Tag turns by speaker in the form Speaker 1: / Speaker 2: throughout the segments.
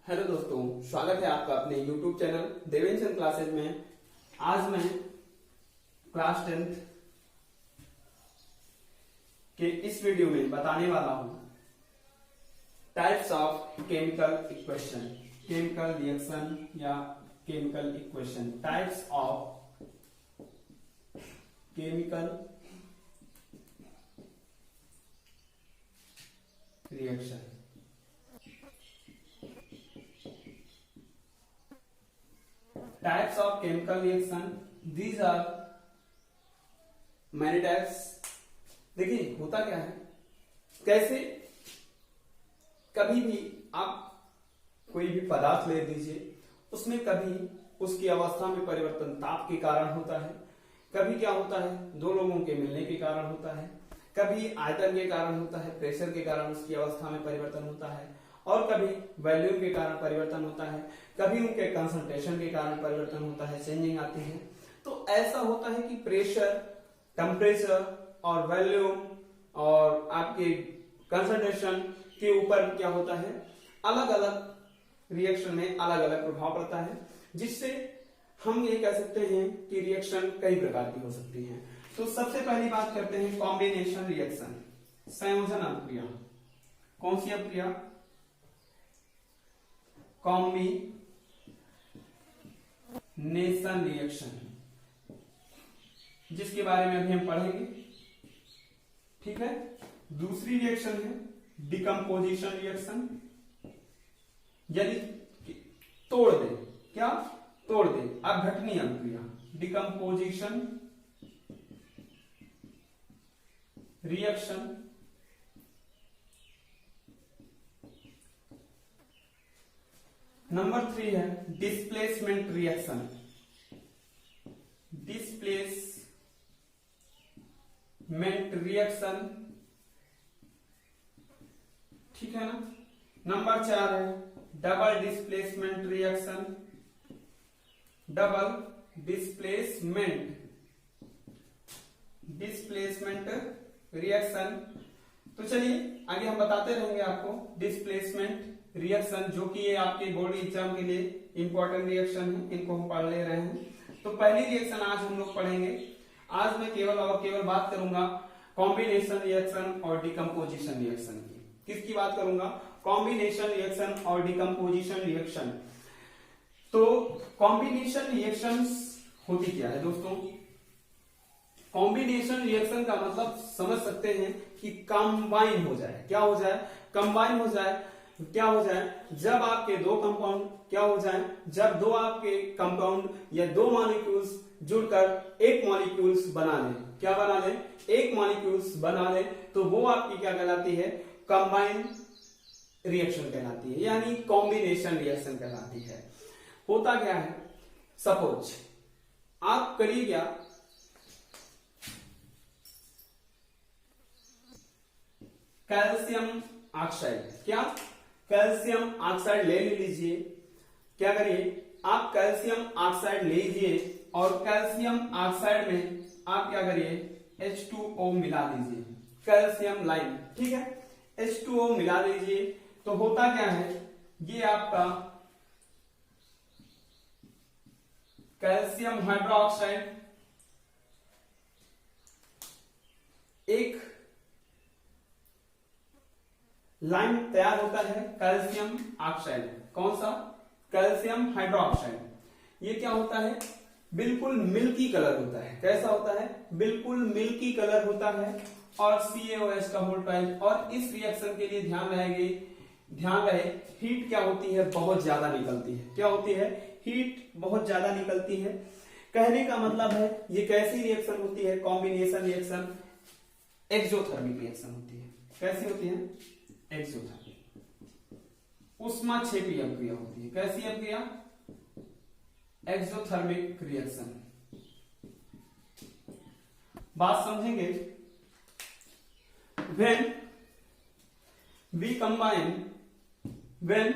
Speaker 1: Hello दोस्तों, स्वागत है आपका अपने YouTube चैनल देवेंचंद क्लासेज में। आज मैं क्लास 10th के इस वीडियो में बताने वाला हूं types of chemical equation, chemical reaction या chemical equation. Types of chemical reaction. Types of chemical reaction, these are many types। देखिए होता क्या है, कैसे कभी भी आप कोई भी पदार्थ ले लीजिए, उसमें कभी उसकी अवस्था में परिवर्तन ताप के कारण होता है, कभी क्या होता है दो लोगों के मिलने के कारण होता है, कभी आयतन के कारण होता है, प्रेशर के कारण उसकी अवस्था में परिवर्तन होता है, और कभी वॉल्यूम के कारण परिवर्तन होता है, कभी उनके कंसंट्रेशन के कारण परिवर्तन होता है, चेंजिंग आती है। तो ऐसा होता है कि प्रेशर, टेम्परेचर और वॉल्यूम और आपके कंसंट्रेशन के ऊपर क्या होता है, अलग अलग रिएक्शन में अलग अलग प्रभाव पड़ता है, जिससे हम ये कह सकते हैं कि रिएक्शन कई प्रकार की हो सकती है। तो सबसे पहली बात करते हैं कॉम्बिनेशन रिएक्शन, संयोजन अभिक्रिया। कौन सी अभिक्रिया? कॉम्बिनेशन रिएक्शन, जिसके बारे में अभी हम पढ़ेंगे। ठीक है। दूसरी रिएक्शन है डिकम्पोजिशन रिएक्शन, यदि तोड़ दे, क्या तोड़ दे, अपघटनीय अभिक्रिया, डिकम्पोजिशन रिएक्शन। नंबर 3 है डिस्प्लेसमेंट रिएक्शन, डिस्प्लेसमेंट रिएक्शन। ठीक है ना। नंबर 4 है double displacement reaction, double displacement reaction. तो चलिए आगे हम बताते रहेंगे आपको डिस्प्लेसमेंट रिएक्शन, जो कि ये आपके बोर्ड एग्जाम के लिए इंपॉर्टेंट रिएक्शन है, इनको हम पढ़ ले रहे हैं। तो पहली रिएक्शन आज हम लोग पढ़ेंगे। आज मैं केवल और केवल बात करूंगा कॉम्बिनेशन रिएक्शन और डिकम्पोजिशन रिएक्शन की। किसकी बात करूंगा? कॉम्बिनेशन रिएक्शन और डिकम्पोजिशन रिएक्शन। तो कॉम्बिनेशन रिएक्शंस होती क्या है दोस्तों? कॉम्बिनेशन रिएक्शन का मतलब समझ सकते हैं कि कंबाइन हो जाए। क्या हो जाए? कंबाइन हो जाए। क्या हो जाए? जब आपके दो कंपाउंड क्या हो जाए, जब दो आपके कंपाउंड या दो मॉलिक्यूल्स जुड़कर एक मॉलिक्यूल्स बना ले। क्या बना ले? एक मॉलिक्यूल्स बना ले, तो वो आपकी क्या कहलाती है? कंबाइन रिएक्शन कहलाती है, यानी कॉम्बिनेशन रिएक्शन कहलाती है। होता क्या है, सपोज आप करिए क्या, कैल्शियम ऑक्साइड, क्या कैल्शियम ऑक्साइड ले लीजिए। क्या करिए आप, कैल्शियम ऑक्साइड ले लीजिए और कैल्शियम ऑक्साइड में आप क्या करिए, H2O मिला दीजिए, कैल्शियम लाइन। ठीक है, H2O मिला दीजिए। तो होता क्या है, ये आपका कैल्शियम हाइड्रोक्साइड एक लाइन तैयार होता है कैल्शियम ऑक्साइड। कौन सा? Calcium hydroxide. ये क्या होता है? बिल्कुल मिल्की कलर होता है। कैसा होता है? बिल्कुल मिल्की कलर होता है और CaOH का होल टाइप। और इस रिएक्शन के लिए ध्यान रहे हीट क्या होती है? बहुत ज्यादा निकलती है। क्या होती है? हीट बहुत ज्यादा निकलती है। कहने का मतलब है ये कैसी रिएक्शन होती है? कॉम्बिनेशन रिएक्शन एक्सोथर्मिक रिएक्शन होती है। कैसी होती है? एक्सोथर्मिक। ऊष्माक्षेपी अभिक्रिया होती है। कैसी अभिक्रिया? Exothermic reaction. बात समझेंगे। when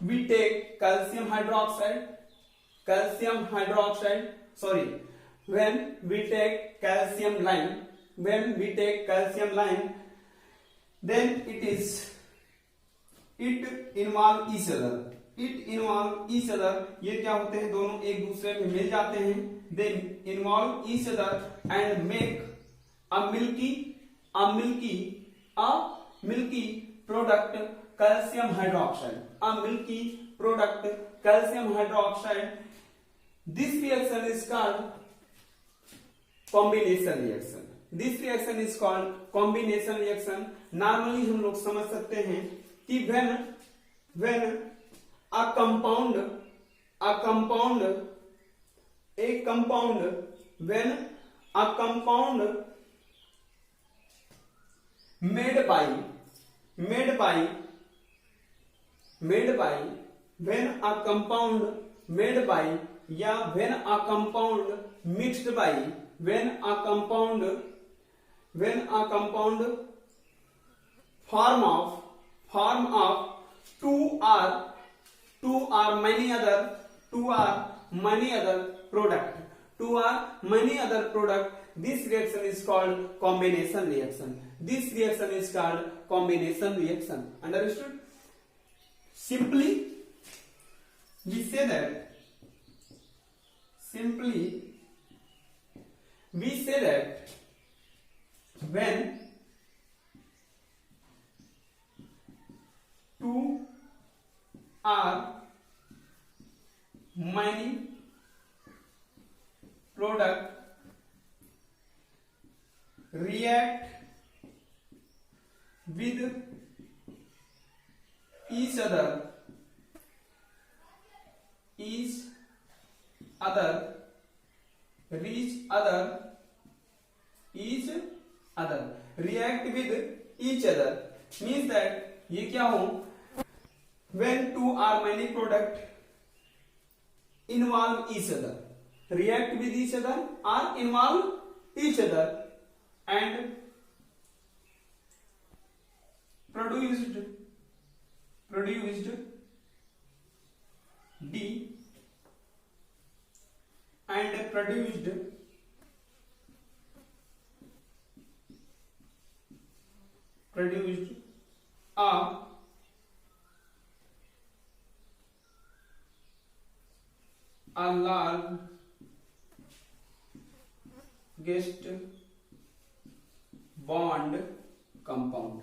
Speaker 1: we take calcium hydroxide, when we take calcium line, then it involve each other. It involve each other, ये क्या होते हैं, दोनों एक दूसरे में मिल जाते हैं, they involve each other and make a milky product calcium hydroxide, a milky product calcium hydroxide. This reaction is called combination reaction. This reaction is called combination reaction. Normally हम लोग समझ सकते हैं कि when a compound when a compound made by when a compound made by या when a compound mixed by when a compound form of two or many other product, this reaction is called combination reaction. This reaction is called combination reaction. Understood? Simply we say that when two or many product react with each other react with each other means that ये क्या हो, when two or many product involve each other, react with each other or involve each other and produced a largest bond compound.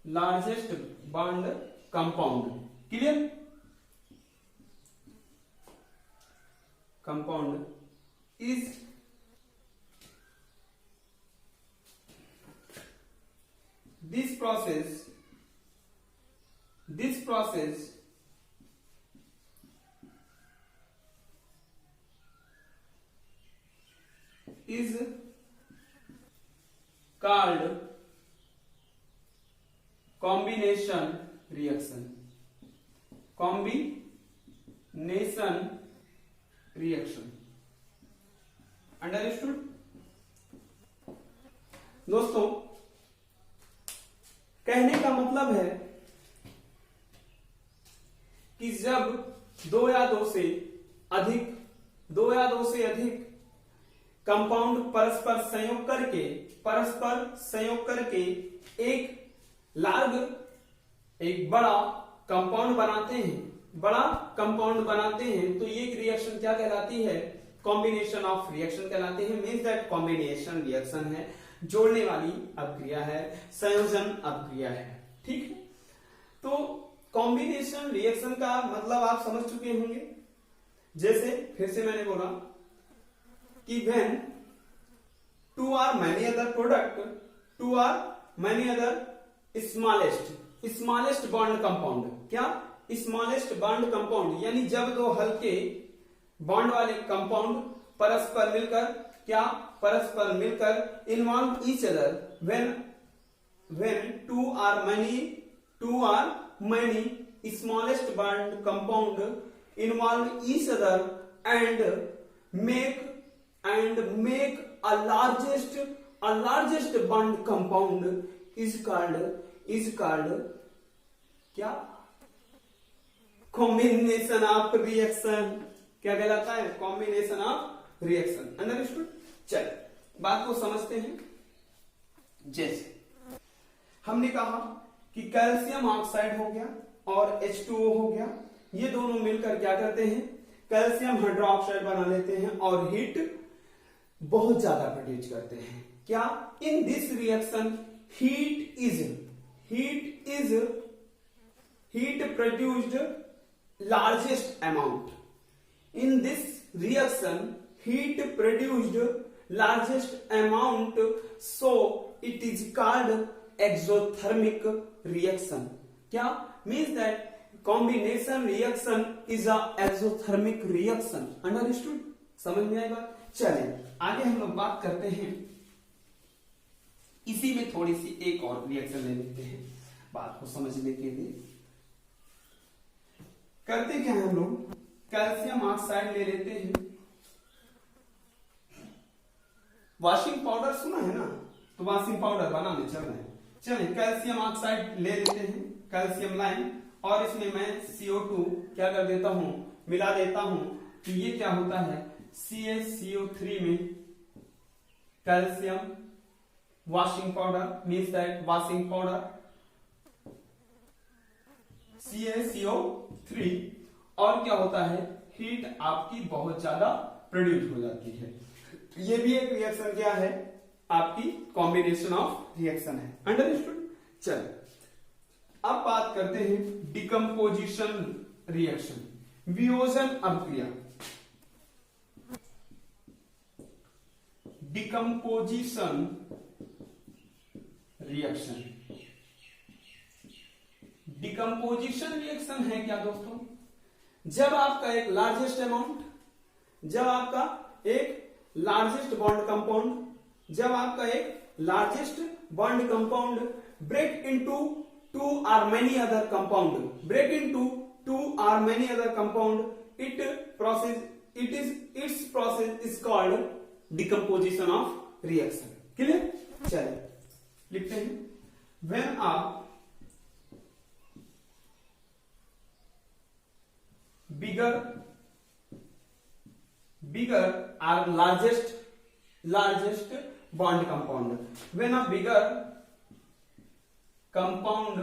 Speaker 1: Largest bond compound. Clear? Compound is this process is called combination reaction. Understood? दोस्तों, कहने का मतलब है कि जब दो या दो से अधिक कंपाउंड परस्पर संयोग करके एक बड़ा कंपाउंड बनाते हैं तो ये रिएक्शन क्या कहलाती है, कॉम्बिनेशन ऑफ रिएक्शन कहलाते हैं. मींस दैट कॉम्बिनेशन रिएक्शन है, जोड़ने वाली अभिक्रिया है, संयोजन अभिक्रिया है. ठीक है, तो कॉम्बिनेशन रिएक्शन का मतलब आप समझ चुके होंगे. जैसे फिर से मैंने बोला कि when two or many other smallest bond compound, क्या स्मॉलेस्ट बॉन्ड कंपाउंड, यानी जब दो हल्के बॉन्ड वाले कंपाउंड परस्पर मिलकर involve each other when two or many smallest bond compound involve each other and make a largest bond compound is called क्या, combination of reaction. क्या कहलाता है, कॉम्बिनेशन ऑफ रिएक्शन. अंडरस्टूड? चल बात को समझते हैं. जैसे हमने कहा कि कैल्शियम ऑक्साइड हो गया और H2O हो गया, ये दोनों मिलकर क्या करते हैं, कैल्शियम हाइड्रोक्साइड बना लेते हैं और हीट बहुत ज्यादा प्रोड्यूस करते हैं। क्या? In this reaction heat produced largest amount. In this reaction heat produced largest amount, so it is called exothermic reaction. क्या? Means that combination reaction is a exothermic reaction. Understood? समझ में आई बात? चलें आगे हम लोग बात करते हैं, इसी में थोड़ी सी एक और रिएक्शन ले लेते हैं बात को समझने के लिए। करते क्या है हम लोग, कैल्शियम ऑक्साइड ले लेते हैं, वॉशिंग पाउडर सुना है ना, तो वॉशिंग पाउडर बनाने चल रहे हैं। चलिए कैल्शियम ऑक्साइड ले लेते हैं, कैल्शियम लाइन, और इसमें मैं CO2 क्या कर देता हूं, मिला देता हूं, तो ये क्या होता है CaCO3 में calcium washing powder, means that washing powder CaCO3, और क्या होता है, हीट आपकी बहुत ज्यादा प्रोड्यूस हो जाती है। ये भी एक रिएक्शन क्या है, आपकी कॉम्बिनेशन ऑफ रिएक्शन है। अंडरस्टूड? चल अब बात करते हैं डिकम्पोजिशन रिएक्शन, वियोजन अभिक्रिया। डिकम्पोजिशन रिएक्शन, डिकम्पोजिशन रिएक्शन है क्या दोस्तों, जब आपका एक लार्जेस्ट अमाउंट, जब आपका एक लार्जेस्ट बॉन्ड कंपाउंड, जब आपका एक largest bond compound break into two or many other compound, break into two or many other compound, it's process is called decomposition of reaction. Clear? चलिए लिखते हैं, व्हेन आप bigger or largest bond compound, when a bigger compound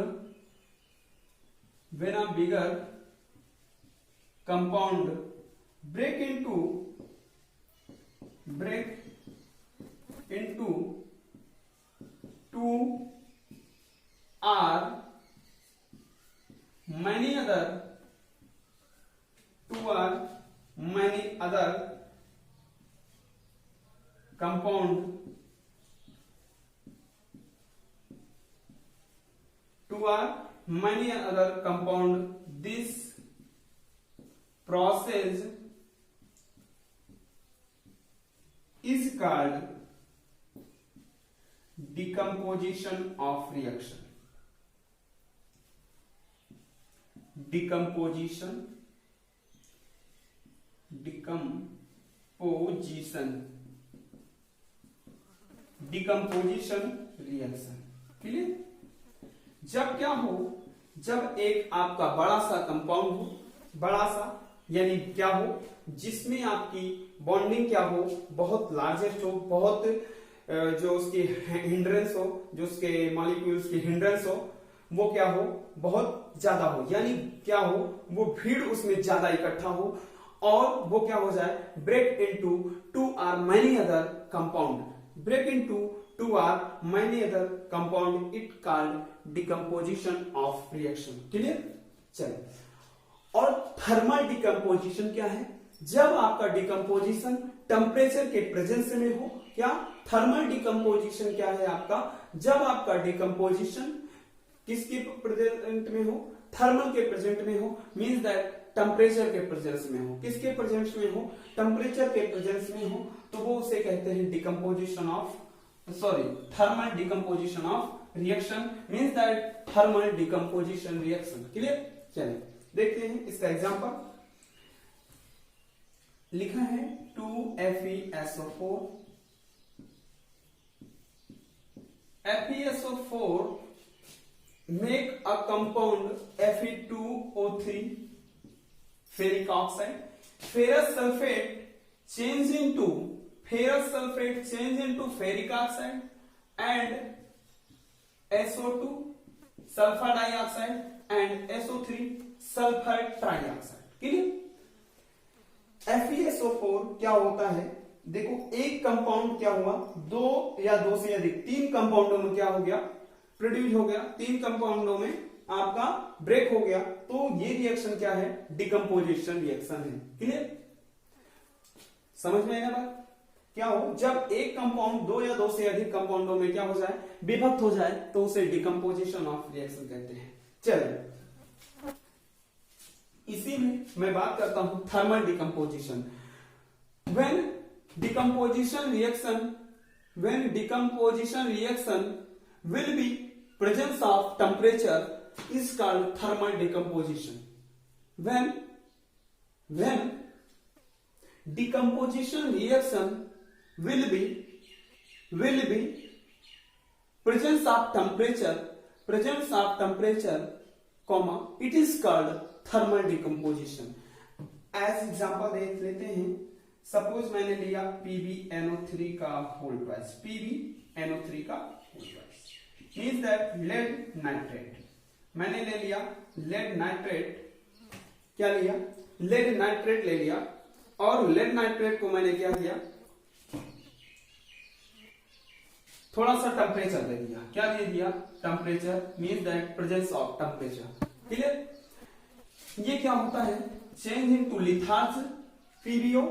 Speaker 1: break into two or many other compound, this process is called decomposition of reaction. Decomposition reaction. Clear? जब क्या हो, जब एक आपका बड़ा सा कंपाउंड हो, बड़ा सा यानी क्या हो, जिसमें आपकी बॉन्डिंग क्या हो, बहुत लार्जेस्ट हो, बहुत जो उसकी हिंड्रेंस हो, जो उसके मॉलिक्यूल्स की हिंड्रेंस हो, वो क्या हो, बहुत ज्यादा हो, यानी क्या हो, वो भीड़ उसमें ज्यादा इकट्ठा हो, और वो क्या हो जाए, break into two or many other compound, break into two or many other compound, it called decomposition of reaction. Clear? चलिए, और थर्मल डिकम्पोजिशन क्या है, जब आपका डिकम्पोजिशन टेम्परेचर के प्रेजेंस में हो। क्या? थर्मल डिकम्पोजिशन क्या है आपका, जब आपका डिकम्पोजिशन किसके प्रेजेंट में हो, थर्मल के प्रेजेंट में हो, मींस दैट टेम्परेचर के प्रेजेंस में हो। किसके प्रेजेंस में हो? टेम्परेचर के प्रेजेंस में हो, तो वो उसे कहते हैं decomposition of, sorry, thermal decomposition of reaction, means that thermal decomposition reaction. Clear? चलिए देखते हैं इसका एग्जांपल। लिखा है 2FeSO4, FeSO4 make a compound Fe2O3 ferric oxide, ferrous sulfate change into ferric oxide and SO2 sulphur dioxide and SO3 sulphur trioxide. Clear? FeSO4 क्या होता है? देखो एक कंपाउंड क्या हुआ, दो या दो से अधिक तीन कंपाउंडों में क्या हो गया, प्रोड्यूस हो गया, तीन कंपाउंडों में आपका ब्रेक हो गया, तो ये रिएक्शन क्या है, डिकम्पोजिशन रिएक्शन है। क्लियर? समझ में आया बात? क्या हो, जब एक कंपाउंड दो या दो से अधिक कंपाउंडों में क्या हो जाए, विभक्त हो जाए, तो उसे डिकम्पोजिशन ऑफ रिएक्शन कहते हैं। चलिए इसी में मैं बात करता हूं thermal decomposition. When decomposition reaction will be presence of temperature is called thermal decomposition. When decomposition reaction will be presence of temperature, comma, it is called thermal decomposition. As example देख लेते हैं, सपोज मैंने लिया PbNO3 का whole twice, PbNO3 का whole twice means that lead nitrate. मैंने ले लिया लेड नाइट्रेट, क्या लिया, लेड नाइट्रेट ले लिया, और लेड नाइट्रेट को मैंने क्या किया, थोड़ा सा टेम्परेचर दे दिया। क्या दे दिया, temperature, means that presence of temperature. Clear? ये क्या होता है, change into litharge PbO,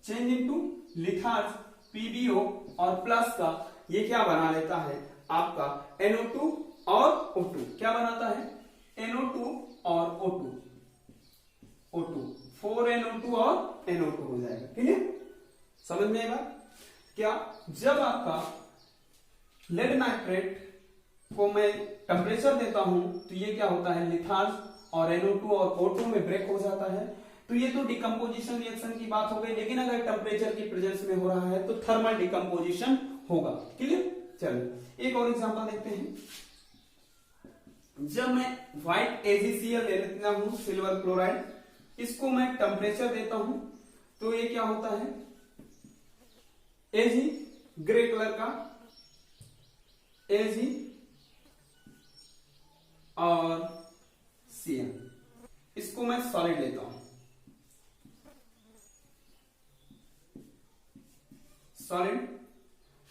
Speaker 1: change into litharge PbO, और प्लस का ये क्या बना लेता है आपका NO2 और O2। क्या बनाता है, NO2 और O2, 4NO2 और NO2 हो जाएगा। क्लियर? समझ में आएगा क्या? जब आपका लेड नाइट्रेट को मैं टेम्परेचर देता हूं, तो ये क्या होता है, लिथार्ज और NO2 और O2 में ब्रेक हो जाता है। तो ये तो डिकम्पोजिशन रिएक्शन की बात हो गई, लेकिन अगर टेम्परेचर की प्रेजेंस में हो रहा है तो थर्मल डिकम्पोजिशन होगा। क्लियर? चलिए एक और एग्जांपल देखते हैं। जब मैं व्हाइट AgCl ले लेता हूं, सिल्वर क्लोराइड, इसको मैं टेम्परेचर देता हूं, तो ये क्या होता है, Ag ग्रे कलर का Ag और Cl, इसको मैं सॉलिड लेता हूं, सॉलिड,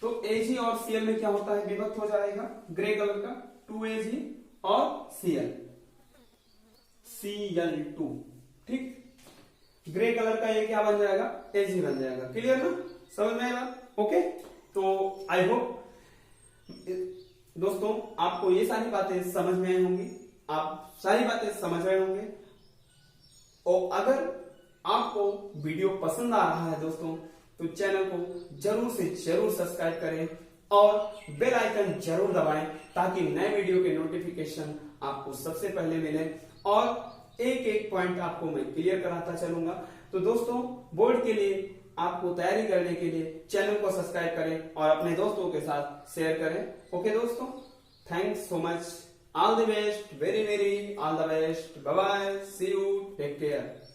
Speaker 1: तो Ag और Cl में क्या होता है, विभक्त हो जाएगा, ग्रे कलर का 2Ag और Cl2। ठीक, ग्रे कलर का ये क्या बन जाएगा, Ag बन जाएगा। क्लियर ना? समझ में आएगा? ओके, तो आई होप दोस्तों आपको ये सारी बातें समझ में आई होंगी, आप सारी बातें समझ रहे होंगे। और अगर आपको वीडियो पसंद आ रहा है दोस्तों, तो चैनल को जरूर से जरूर सब्सक्राइब करें और बेल आइकन जरूर दबाएं, ताकि नए वीडियो के नोटिफिकेशन आपको सबसे पहले मिले, और एक एक पॉइंट आपको मैं क्लियर कराता चलूंगा। तो दोस्तों बोर्ड के लिए आपको तैयारी करने के लिए चैनल को सब्सक्राइब करें और अपने दोस्तों के साथ शेयर करें। ओके दोस्तों, thanks so much, all the best, very very all the best, bye bye, see you, take care.